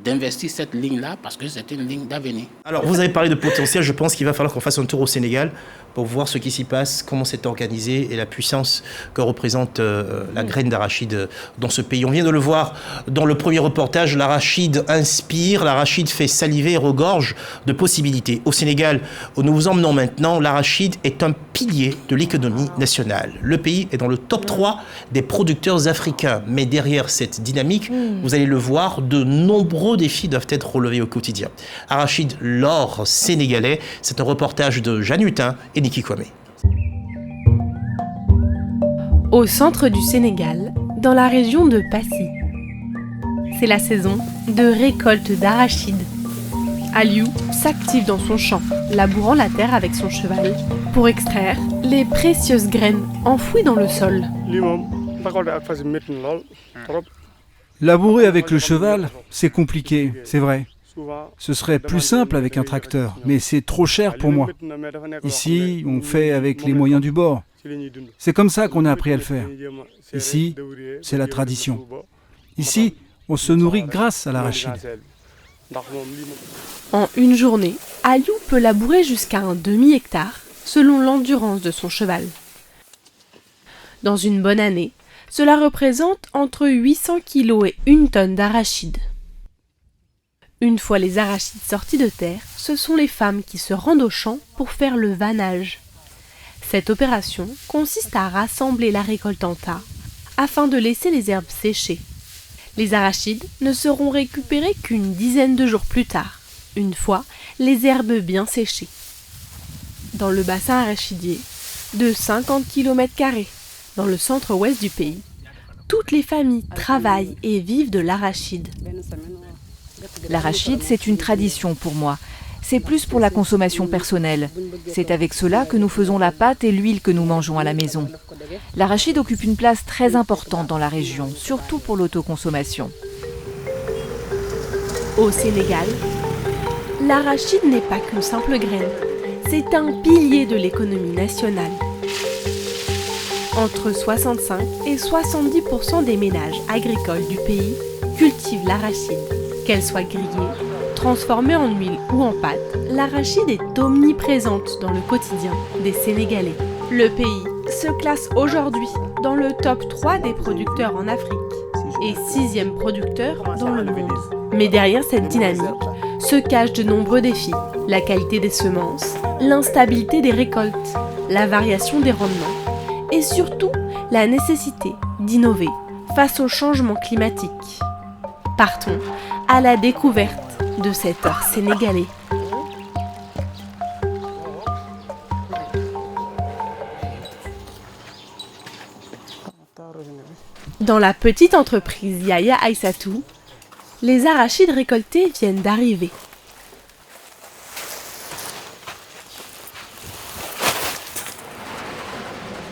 d'investir cette ligne-là parce que c'est une ligne d'avenir. Alors, vous avez parlé de potentiel, je pense qu'il va falloir qu'on fasse un tour au Sénégal pour voir ce qui s'y passe, comment c'est organisé et la puissance que représente la graine d'arachide dans ce pays. On vient de le voir dans le premier reportage, l'arachide inspire, l'arachide fait saliver et regorge de possibilités. Au Sénégal, où nous vous emmenons maintenant, l'arachide est un pilier de l'économie nationale. Le pays est dans le top 3 des producteurs africains. Mais derrière cette dynamique, vous allez le voir, de nombreux défis doivent être relevés au quotidien. Arachide, l'or sénégalais, c'est un reportage de Jeanne Hutin et Niki Kwame. Au centre du Sénégal, dans la région de Passy. C'est la saison de récolte d'arachide. Aliou s'active dans son champ, labourant la terre avec son cheval pour extraire les précieuses graines enfouies dans le sol. Labourer avec le cheval, c'est compliqué, c'est vrai. Ce serait plus simple avec un tracteur, mais c'est trop cher pour moi. Ici, on fait avec les moyens du bord. C'est comme ça qu'on a appris à le faire. Ici, c'est la tradition. Ici, on se nourrit grâce à l'arachide. En une journée, Aliou peut labourer jusqu'à un demi-hectare, selon l'endurance de son cheval. Dans une bonne année, cela représente entre 800 kg et 1 tonne d'arachide. Une fois les arachides sortis de terre, ce sont les femmes qui se rendent au champ pour faire le vannage. Cette opération consiste à rassembler la récolte en tas, afin de laisser les herbes sécher. Les arachides ne seront récupérés qu'une dizaine de jours plus tard, une fois les herbes bien séchées. Dans le bassin arachidier, de 50 km², dans le centre-ouest du pays, toutes les familles travaillent et vivent de l'arachide. L'arachide, c'est une tradition pour moi. C'est plus pour la consommation personnelle. C'est avec cela que nous faisons la pâte et l'huile que nous mangeons à la maison. L'arachide occupe une place très importante dans la région, surtout pour l'autoconsommation. Au Sénégal, l'arachide n'est pas qu'une simple graine, c'est un pilier de l'économie nationale. Entre 65 et 70% des ménages agricoles du pays cultivent l'arachide. Qu'elle soit grillée, transformée en huile ou en pâte, l'arachide est omniprésente dans le quotidien des Sénégalais. Le pays se classe aujourd'hui dans le top 3 des producteurs en Afrique et 6e producteur dans le monde. Mais derrière cette dynamique se cachent de nombreux défis. La qualité des semences, l'instabilité des récoltes, la variation des rendements et surtout la nécessité d'innover face au changement climatique. Partons à la découverte de cet or sénégalais. Dans la petite entreprise Yaya Aïssatou, les arachides récoltés viennent d'arriver.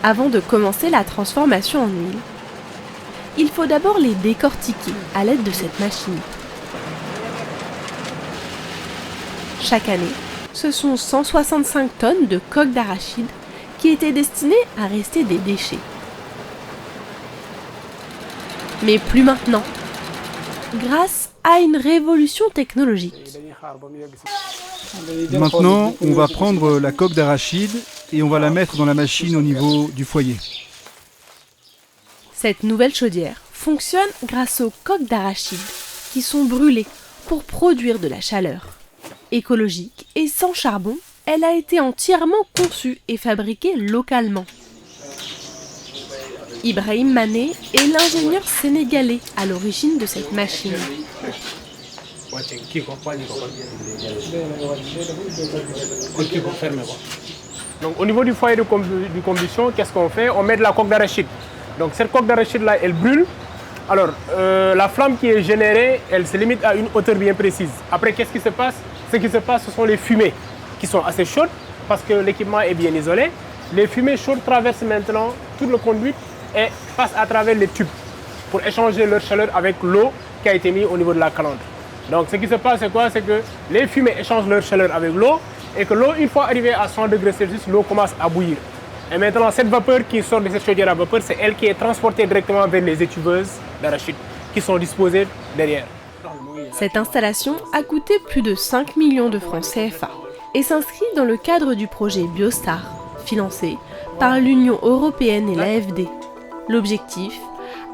Avant de commencer la transformation en huile, il faut d'abord les décortiquer à l'aide de cette machine. Chaque année, ce sont 165 tonnes de coques d'arachide qui étaient destinées à rester des déchets. Mais plus maintenant, grâce à une révolution technologique. Maintenant, on va prendre la coque d'arachide et on va la mettre dans la machine au niveau du foyer. Cette nouvelle chaudière fonctionne grâce aux coques d'arachide qui sont brûlées pour produire de la chaleur. Écologique et sans charbon, elle a été entièrement conçue et fabriquée localement. Ibrahim Mané est l'ingénieur sénégalais à l'origine de cette machine. Donc, au niveau du foyer de combustion, qu'est-ce qu'on fait? On met de la coque d'arachide. Donc cette coque d'arachide-là, elle brûle. Alors, la flamme qui est générée, elle se limite à une hauteur bien précise. Après, qu'est-ce qui se passe? Ce qui se passe, ce sont les fumées qui sont assez chaudes parce que l'équipement est bien isolé. Les fumées chaudes traversent maintenant toute le conduit et passent à travers les tubes pour échanger leur chaleur avec l'eau qui a été mise au niveau de la calandre. Donc, ce qui se passe, c'est quoi? C'est que les fumées échangent leur chaleur avec l'eau et que l'eau, une fois arrivée à 100 degrés Celsius, l'eau commence à bouillir. Et maintenant, cette vapeur qui sort de cette chaudière à vapeur, c'est elle qui est transportée directement vers les étuveuses d'arachide qui sont disposées derrière. Cette installation a coûté plus de 5 millions de francs CFA et s'inscrit dans le cadre du projet Biostar, financé par l'Union européenne et l'AFD. L'objectif,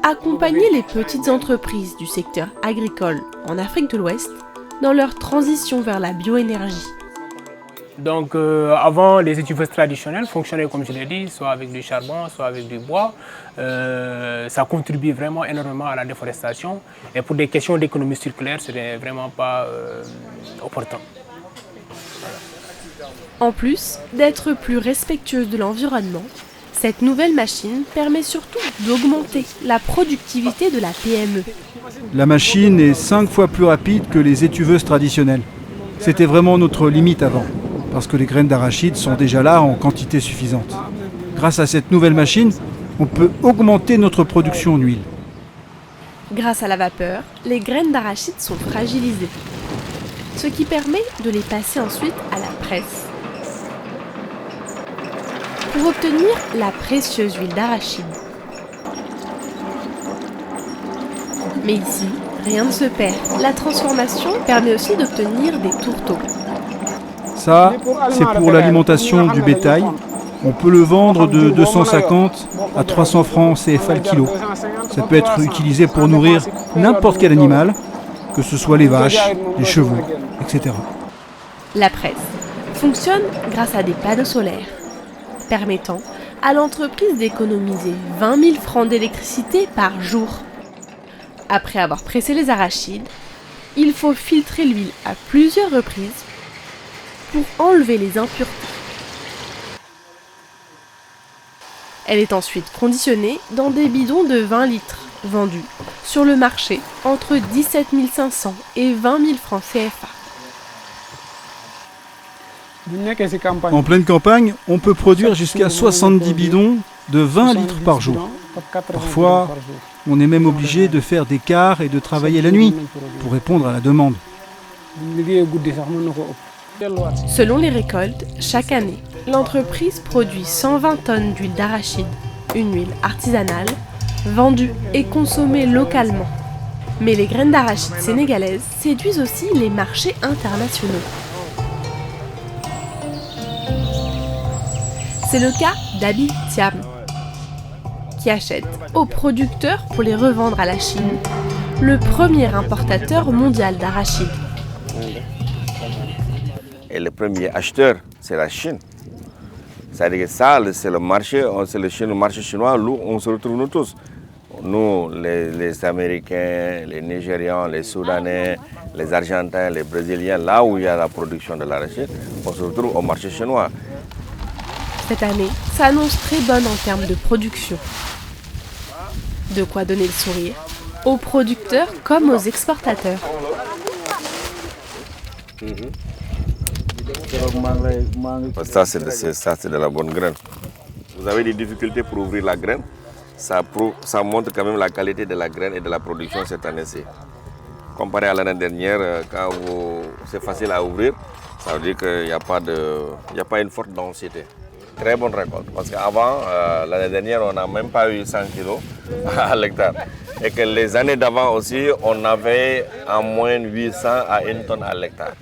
accompagner les petites entreprises du secteur agricole en Afrique de l'Ouest dans leur transition vers la bioénergie. Donc avant, les étuveuses traditionnelles fonctionnaient, comme je l'ai dit, soit avec du charbon, soit avec du bois. Ça contribue vraiment énormément à la déforestation. Et pour des questions d'économie circulaire, ce n'est vraiment pas opportun. En plus d'être plus respectueuse de l'environnement, cette nouvelle machine permet surtout d'augmenter la productivité de la PME. La machine est 5 fois plus rapide que les étuveuses traditionnelles. C'était vraiment notre limite avant, parce que les graines d'arachide sont déjà là en quantité suffisante. Grâce à cette nouvelle machine, on peut augmenter notre production d'huile. Grâce à la vapeur, les graines d'arachide sont fragilisées, ce qui permet de les passer ensuite à la presse. Pour obtenir la précieuse huile d'arachide. Mais ici, rien ne se perd. La transformation permet aussi d'obtenir des tourteaux. Ça, c'est pour l'alimentation du bétail. On peut le vendre de 250 à 300 francs CFA le kilo. Ça peut être utilisé pour nourrir n'importe quel animal, que ce soit les vaches, les chevaux, etc. La presse fonctionne grâce à des panneaux solaires, permettant à l'entreprise d'économiser 20 000 francs d'électricité par jour. Après avoir pressé les arachides, il faut filtrer l'huile à plusieurs reprises pour enlever les impuretés. Elle est ensuite conditionnée dans des bidons de 20 litres, vendus sur le marché entre 17 500 et 20 000 francs CFA. En pleine campagne, on peut produire jusqu'à 70 bidons de 20 litres par jour. Parfois, on est même obligé de faire des quarts et de travailler la nuit pour répondre à la demande. Selon les récoltes, chaque année, l'entreprise produit 120 tonnes d'huile d'arachide, une huile artisanale, vendue et consommée localement. Mais les graines d'arachide sénégalaises séduisent aussi les marchés internationaux. C'est le cas d'Abi Thiam, qui achète aux producteurs pour les revendre à la Chine, le premier importateur mondial d'arachide. Et le premier acheteur, c'est la Chine. C'est-à-dire que ça, c'est le marché, c'est le marché chinois où on se retrouve nous tous. Nous, les Américains, les Nigérians, les Soudanais, les Argentins, les Brésiliens, là où il y a la production de l'arachide, on se retrouve au marché chinois. Cette année s'annonce très bonne en termes de production. De quoi donner le sourire aux producteurs comme aux exportateurs. Ça, c'est de la bonne graine. Vous avez des difficultés pour ouvrir la graine. Ça montre quand même la qualité de la graine et de la production cette année-ci. Comparé à l'année dernière, quand c'est facile à ouvrir, ça veut dire qu'il n'y a pas une forte densité. Très bonne récolte. Parce qu'avant, l'année dernière, on n'a même pas eu 100 kg à l'hectare. Et que les années d'avant aussi, on avait en moyenne 800 à 1 tonne à l'hectare.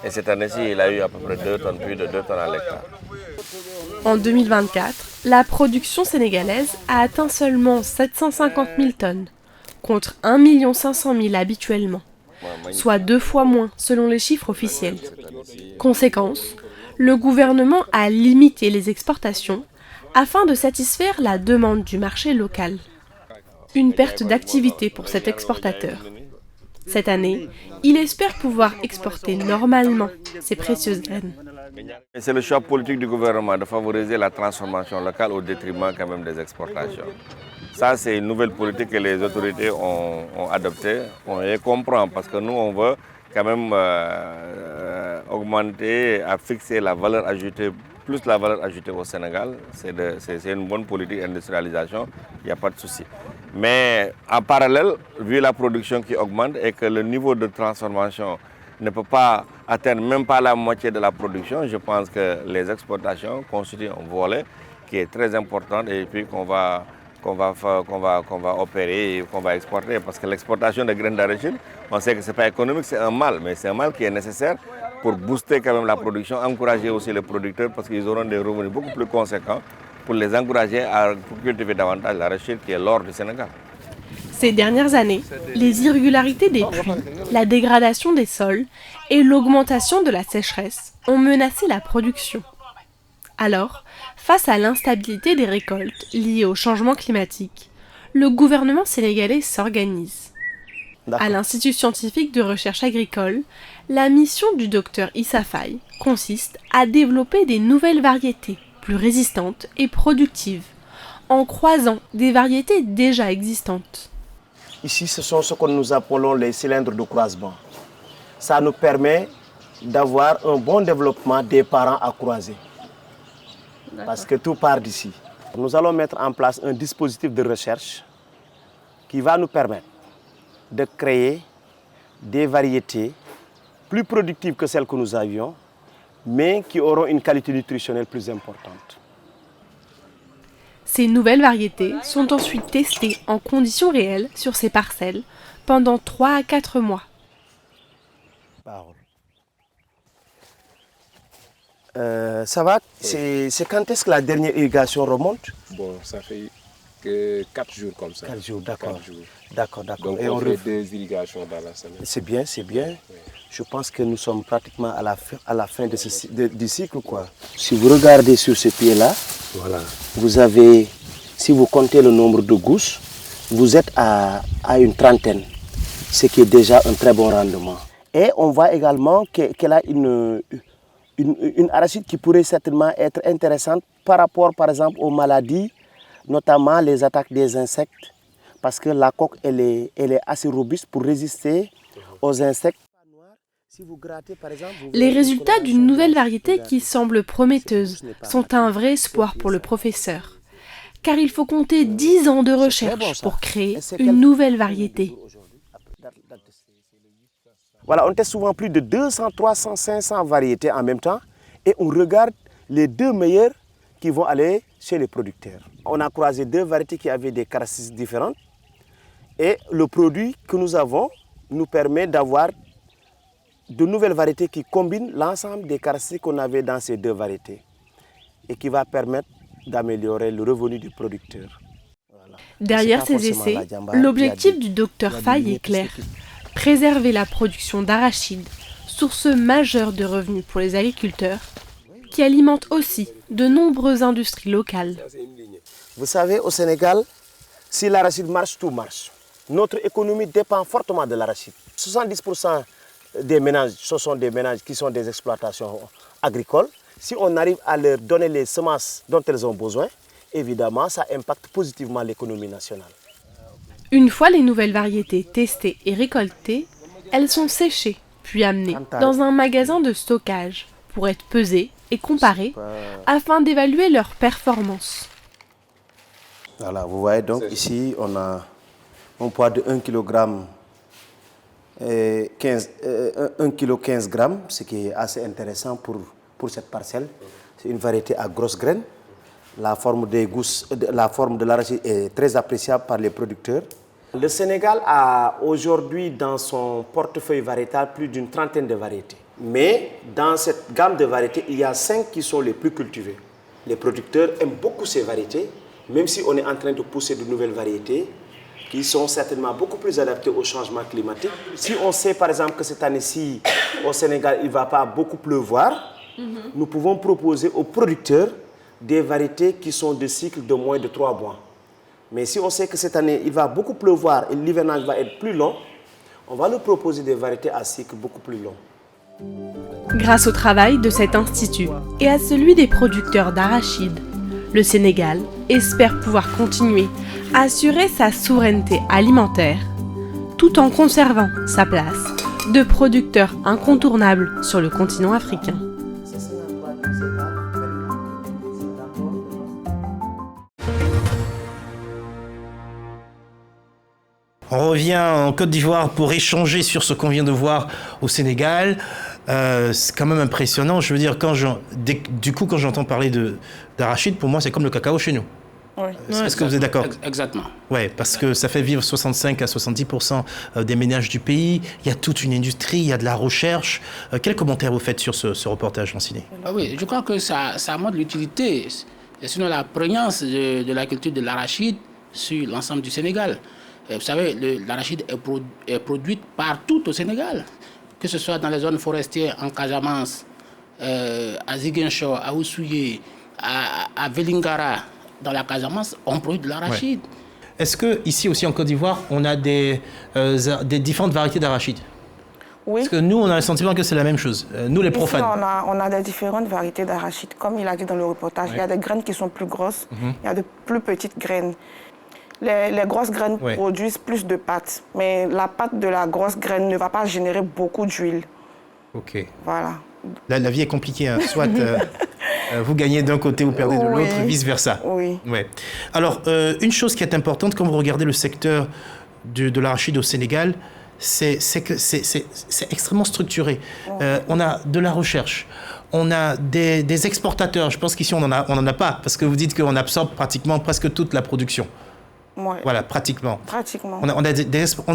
Et cette année-ci, il a eu à peu près 2 tonnes, plus de 2 tonnes à l'hectare. En 2024, la production sénégalaise a atteint seulement 750 000 tonnes, contre 1 500 000 habituellement, soit 2 fois moins selon les chiffres officiels. Conséquence, le gouvernement a limité les exportations afin de satisfaire la demande du marché local. Une perte d'activité pour cet exportateur. Cette année, il espère pouvoir exporter normalement ces précieuses graines. C'est le choix politique du gouvernement de favoriser la transformation locale au détriment quand même des exportations. Ça, c'est une nouvelle politique que les autorités ont adoptée. On les comprend parce que nous, on veut quand même augmenter, à fixer la valeur ajoutée, plus la valeur ajoutée au Sénégal. C'est une bonne politique d'industrialisation, il n'y a pas de souci. Mais en parallèle, vu la production qui augmente et que le niveau de transformation ne peut pas atteindre même pas la moitié de la production, je pense que les exportations constituent un volet qui est très important et puis qu'on va qu'on va opérer et qu'on va exporter. Parce que l'exportation de graines d'arachide, on sait que ce n'est pas économique, c'est un mal, mais c'est un mal qui est nécessaire pour booster quand même la production, encourager aussi les producteurs parce qu'ils auront des revenus beaucoup plus conséquents pour les encourager à cultiver davantage l'arachide qui est l'or du Sénégal. Ces dernières années, les irrégularités des pluies, la dégradation des sols et l'augmentation de la sécheresse ont menacé la production. Alors, face à l'instabilité des récoltes liées au changement climatique, le gouvernement sénégalais s'organise. À l'Institut scientifique de recherche agricole, la mission du docteur Issa Faye consiste à développer des nouvelles variétés plus résistantes et productives, en croisant des variétés déjà existantes. Ici, ce sont ce que nous appelons les cylindres de croisement. Ça nous permet d'avoir un bon développement des parents à croiser. Parce que tout part d'ici. Nous allons mettre en place un dispositif de recherche qui va nous permettre de créer des variétés plus productives que celles que nous avions, mais qui auront une qualité nutritionnelle plus importante. Ces nouvelles variétés sont ensuite testées en conditions réelles sur ces parcelles pendant 3 à 4 mois. Ça va? C'est quand est-ce que la dernière irrigation remonte? Bon, ça fait que 4 jours comme ça. 4 jours, d'accord. 4 jours. D'accord. Donc et on fait 2 irrigations dans la semaine. C'est bien, c'est bien. Oui. Je pense que nous sommes pratiquement à la fin de du cycle, quoi. Si vous regardez sur ce pied-là, voilà, vous avez, si vous comptez le nombre de gousses, vous êtes à une trentaine, ce qui est déjà un très bon rendement. Et on voit également qu'elle a une arachide qui pourrait certainement être intéressante par rapport, par exemple, aux maladies, notamment les attaques des insectes, parce que la coque, elle est assez robuste pour résister aux insectes. Les résultats d'une nouvelle variété qui semble prometteuse sont un vrai espoir pour le professeur, car il faut compter 10 ans de recherche pour créer une nouvelle variété. Voilà, on teste souvent plus de 200, 300, 500 variétés en même temps et on regarde les 2 meilleures qui vont aller chez les producteurs. On a croisé 2 variétés qui avaient des caractéristiques différentes et le produit que nous avons nous permet d'avoir de nouvelles variétés qui combinent l'ensemble des caractéristiques qu'on avait dans ces 2 variétés et qui va permettre d'améliorer le revenu du producteur. Voilà. Derrière ces essais, l'objectif du docteur Faye est clair. Préserver la production d'arachide, source majeure de revenus pour les agriculteurs, qui alimente aussi de nombreuses industries locales. Vous savez, au Sénégal, si l'arachide marche, tout marche. Notre économie dépend fortement de l'arachide. 70% des ménages, ce sont des ménages qui sont des exploitations agricoles. Si on arrive à leur donner les semences dont elles ont besoin, évidemment, ça impacte positivement l'économie nationale. Une fois les nouvelles variétés testées et récoltées, elles sont séchées, puis amenées dans un magasin de stockage pour être pesées et comparées afin d'évaluer leur performance. Voilà, vous voyez donc ici, on a un poids de 1 kg 1 kg 15 grammes, ce qui est assez intéressant pour cette parcelle. C'est une variété à grosses graines. La forme des gousses, la forme de l'arachide est très appréciable par les producteurs. Le Sénégal a aujourd'hui dans son portefeuille variétal plus d'une trentaine de variétés. Mais dans cette gamme de variétés, il y a 5 qui sont les plus cultivées. Les producteurs aiment beaucoup ces variétés, même si on est en train de pousser de nouvelles variétés qui sont certainement beaucoup plus adaptées au changement climatique. Si on sait par exemple que cette année-ci, au Sénégal, il ne va pas beaucoup pleuvoir, nous pouvons proposer aux producteurs des variétés qui sont de cycle de moins de 3 mois. Mais si on sait que cette année, il va beaucoup pleuvoir et l'hivernage va être plus long, on va leur proposer des variétés à cycle beaucoup plus long. Grâce au travail de cet institut et à celui des producteurs d'arachide, le Sénégal espère pouvoir continuer à assurer sa souveraineté alimentaire tout en conservant sa place de producteur incontournable sur le continent africain. On revient en Côte d'Ivoire pour échanger sur ce qu'on vient de voir au Sénégal. C'est quand même impressionnant. Je veux dire, quand j'entends parler d'arachide, pour moi, c'est comme le cacao chez nous. Oui. Est-ce que vous êtes d'accord? Exactement. Oui, parce que ça fait vivre 65 à 70% des ménages du pays. Il y a toute une industrie, il y a de la recherche. Quel commentaire vous faites sur ce reportage, Lanciné? Oui, je crois que ça montre l'utilité, et sinon la prégnance de la culture de l'arachide sur l'ensemble du Sénégal. Vous savez, l'arachide est produite partout au Sénégal, que ce soit dans les zones forestières, en Casamance, à Ziguinchor, à Oussouye, à Vélingara, dans la Casamance, on produit de l'arachide. Ouais. Est-ce qu'ici aussi en Côte d'Ivoire, on a des différentes variétés d'arachide? Oui. Parce que nous, on a le sentiment que c'est la même chose. Nous, les profanes. Ici, on a des différentes variétés d'arachide. Comme il a dit dans le reportage, il y a des graines qui sont plus grosses, il y a de plus petites graines. Les grosses graines produisent plus de pâte, mais la pâte de la grosse graine ne va pas générer beaucoup d'huile. OK. Voilà. La vie est compliquée, hein. Soit vous gagnez d'un côté, vous perdez de l'autre, vice-versa. Oui. Ouais. Alors, une chose qui est importante, quand vous regardez le secteur de l'arachide au Sénégal, c'est que c'est extrêmement structuré. On a de la recherche, on a des exportateurs. Je pense qu'ici, on en a pas, parce que vous dites qu'on absorbe pratiquement presque toute la production. Ouais. Voilà, pratiquement. Pratiquement. On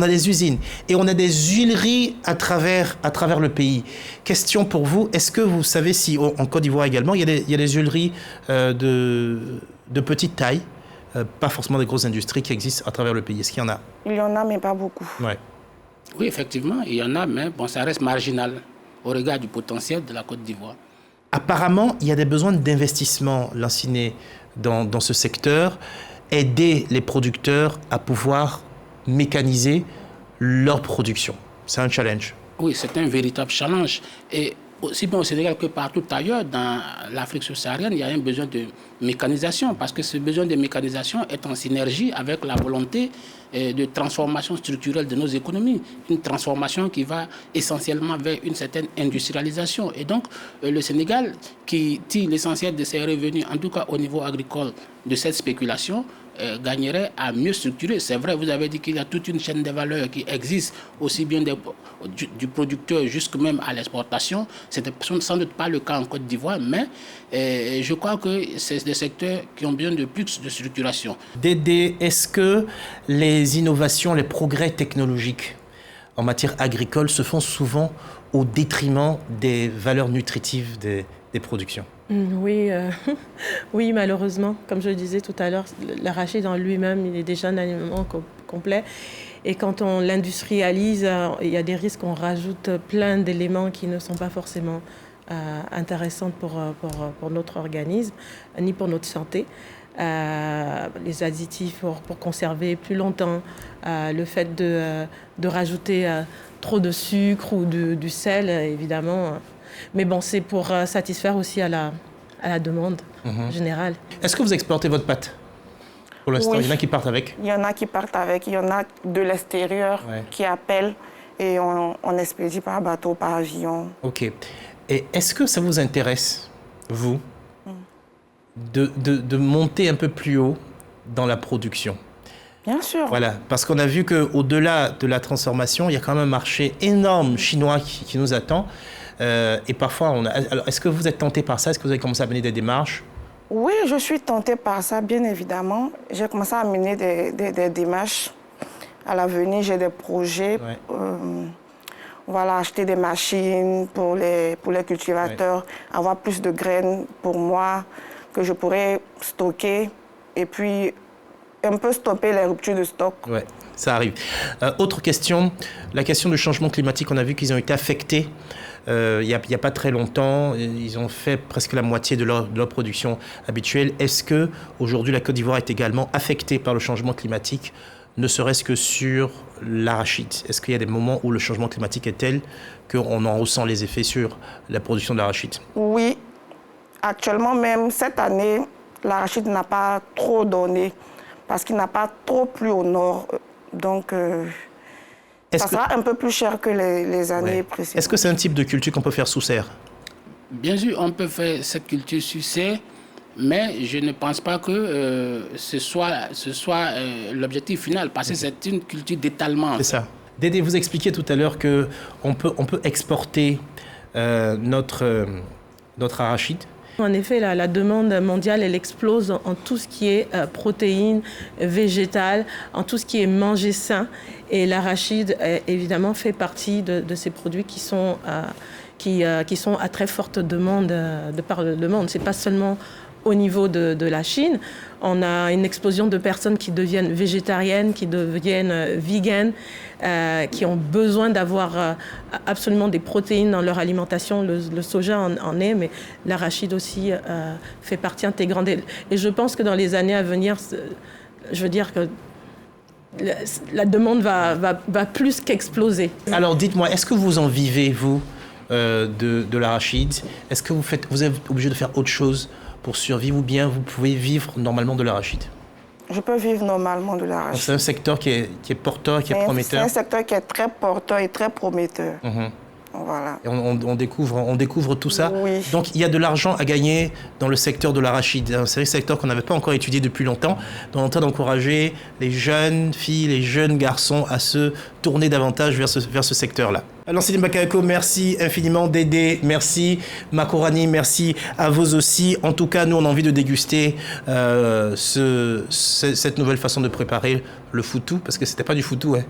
a des usines et on a des huileries à travers le pays. Question pour vous, est-ce que vous savez si en Côte d'Ivoire également, il y a des huileries de petite taille, pas forcément des grosses industries qui existent à travers le pays? Est-ce qu'il y en a? Il y en a, mais pas beaucoup. Ouais. Oui, effectivement, il y en a, mais bon, ça reste marginal au regard du potentiel de la Côte d'Ivoire. Apparemment, il y a des besoins d'investissement, Lanciné, dans ce secteur. Aider les producteurs à pouvoir mécaniser leur production. C'est un challenge. Oui, c'est un véritable challenge. Et aussi bien au Sénégal que partout ailleurs, dans l'Afrique subsaharienne, il y a un besoin de mécanisation, parce que ce besoin de mécanisation est en synergie avec la volonté de transformation structurelle de nos économies, une transformation qui va essentiellement vers une certaine industrialisation. Et donc, le Sénégal, qui tire l'essentiel de ses revenus, en tout cas au niveau agricole, de cette spéculation, gagnerait à mieux structurer. C'est vrai, vous avez dit qu'il y a toute une chaîne de valeur qui existe, aussi bien du producteur jusque même à l'exportation. Ce n'est sans doute pas le cas en Côte d'Ivoire, mais je crois que c'est des secteurs qui ont besoin de plus de structuration. Dédé, est-ce que les innovations, les progrès technologiques en matière agricole se font souvent au détriment des valeurs nutritives des productions? Oui, oui, malheureusement. Comme je le disais tout à l'heure, l'arachide en lui-même, il est déjà un aliment complet. Et quand on l'industrialise, il y a des risques qu'on rajoute plein d'éléments qui ne sont pas forcément intéressants pour notre organisme, ni pour notre santé. Les additifs pour conserver plus longtemps, le fait de rajouter trop de sucre ou du sel, évidemment. Mais bon, c'est pour satisfaire aussi à la demande générale. Est-ce que vous exportez votre pâte? Pour l'instant, oui. Il y en a qui partent avec? Il y en a qui partent avec, il y en a de l'extérieur qui appellent et on expédie par bateau, par avion. OK. Et est-ce que ça vous intéresse, vous, de monter un peu plus haut dans la production? Bien sûr. Voilà, parce qu'on a vu qu'au-delà de la transformation, il y a quand même un marché énorme chinois qui nous attend. Et parfois, alors, est-ce que vous êtes tenté par ça? Est-ce que vous avez commencé à mener des démarches? Oui, je suis tentée par ça, bien évidemment. J'ai commencé à mener des démarches. À l'avenir, j'ai des projets. Voilà, acheter des machines pour les cultivateurs, avoir plus de graines pour moi que je pourrais stocker et puis un peu stopper les ruptures de stock. Oui, ça arrive. Autre question, la question du changement climatique, on a vu qu'ils ont été affectés. Il n'y a pas très longtemps, ils ont fait presque la moitié de leur production habituelle. Est-ce qu'aujourd'hui, la Côte d'Ivoire est également affectée par le changement climatique, ne serait-ce que sur l'arachide? Est-ce qu'il y a des moments où le changement climatique est tel qu'on en ressent les effets sur la production d'arachide? Oui, actuellement même, cette année, l'arachide n'a pas trop donné parce qu'il n'a pas trop plu au nord. Donc, ça sera un peu plus cher que les années précédentes. Est-ce que c'est un type de culture qu'on peut faire sous serre? Bien sûr, on peut faire cette culture sous serre, mais je ne pense pas que ce soit l'objectif final, parce que c'est une culture d'étalement. C'est ça. Dédé, vous expliquiez tout à l'heure qu'on peut exporter notre arachide En effet, la demande mondiale, elle explose en tout ce qui est protéines végétales, en tout ce qui est manger sain. Et l'arachide, évidemment, fait partie de ces produits qui sont à très forte demande de par le monde. Ce n'est pas seulement au niveau de la Chine. On a une explosion de personnes qui deviennent végétariennes, qui deviennent véganes, qui ont besoin d'avoir absolument des protéines dans leur alimentation. Le soja en est, mais l'arachide aussi fait partie intégrante. Et je pense que dans les années à venir, je veux dire que la demande va plus qu'exploser. Alors dites-moi, est-ce que vous en vivez, vous, de l'arachide? Est-ce que vous êtes obligé de faire autre chose pour survivre ou bien vous pouvez vivre normalement de l'arachide? Je peux vivre normalement de l'arachide. C'est un secteur qui est porteur, qui est prometteur. C'est un secteur qui est très porteur et très prometteur. Voilà. Et on découvre tout ça. Oui. Donc il y a de l'argent à gagner dans le secteur de l'arachide. C'est un secteur qu'on n'avait pas encore étudié depuis longtemps. Donc on est en train d'encourager les jeunes filles, les jeunes garçons à se tourner davantage vers ce secteur-là. Alors Céline Bakayoko, merci infiniment. Dédé, merci. Makorani, merci à vous aussi. En tout cas, nous on a envie de déguster cette nouvelle façon de préparer le foutou, parce que c'était pas du foutou, hein.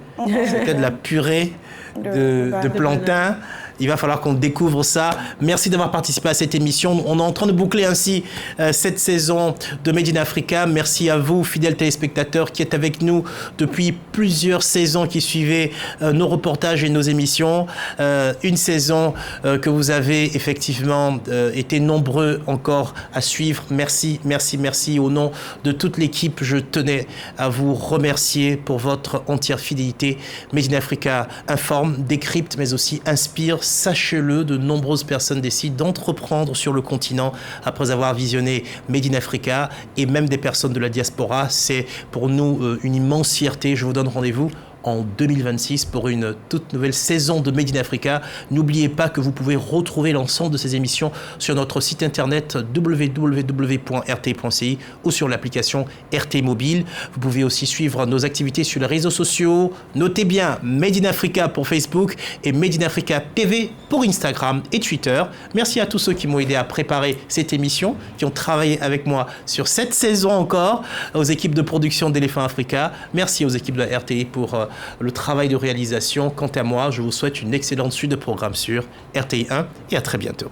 C'était de la purée de plantain. Il va falloir qu'on découvre ça. Merci d'avoir participé à cette émission. On est en train de boucler ainsi cette saison de Made in Africa. Merci à vous, fidèles téléspectateurs, qui êtes avec nous depuis plusieurs saisons, qui suivez nos reportages et nos émissions. Une saison que vous avez effectivement été nombreux encore à suivre. Merci, merci, merci. Au nom de toute l'équipe, je tenais à vous remercier pour votre entière fidélité. Made in Africa informe, décrypte, mais aussi inspire. Sachez-le, de nombreuses personnes décident d'entreprendre sur le continent après avoir visionné Made in Africa, et même des personnes de la diaspora. C'est pour nous une immense fierté. Je vous donne rendez-vous en 2026 pour une toute nouvelle saison de Made in Africa. N'oubliez pas que vous pouvez retrouver l'ensemble de ces émissions sur notre site internet www.rti.ci ou sur l'application RT Mobile. Vous pouvez aussi suivre nos activités sur les réseaux sociaux. Notez bien Made in Africa pour Facebook et Made in Africa TV pour Instagram et Twitter. Merci à tous ceux qui m'ont aidé à préparer cette émission, qui ont travaillé avec moi sur cette saison encore, aux équipes de production d'Elephant Africa. Merci aux équipes de la RTI pour le travail de réalisation. Quant à moi, je vous souhaite une excellente suite de programmes sur RTI 1 et à très bientôt.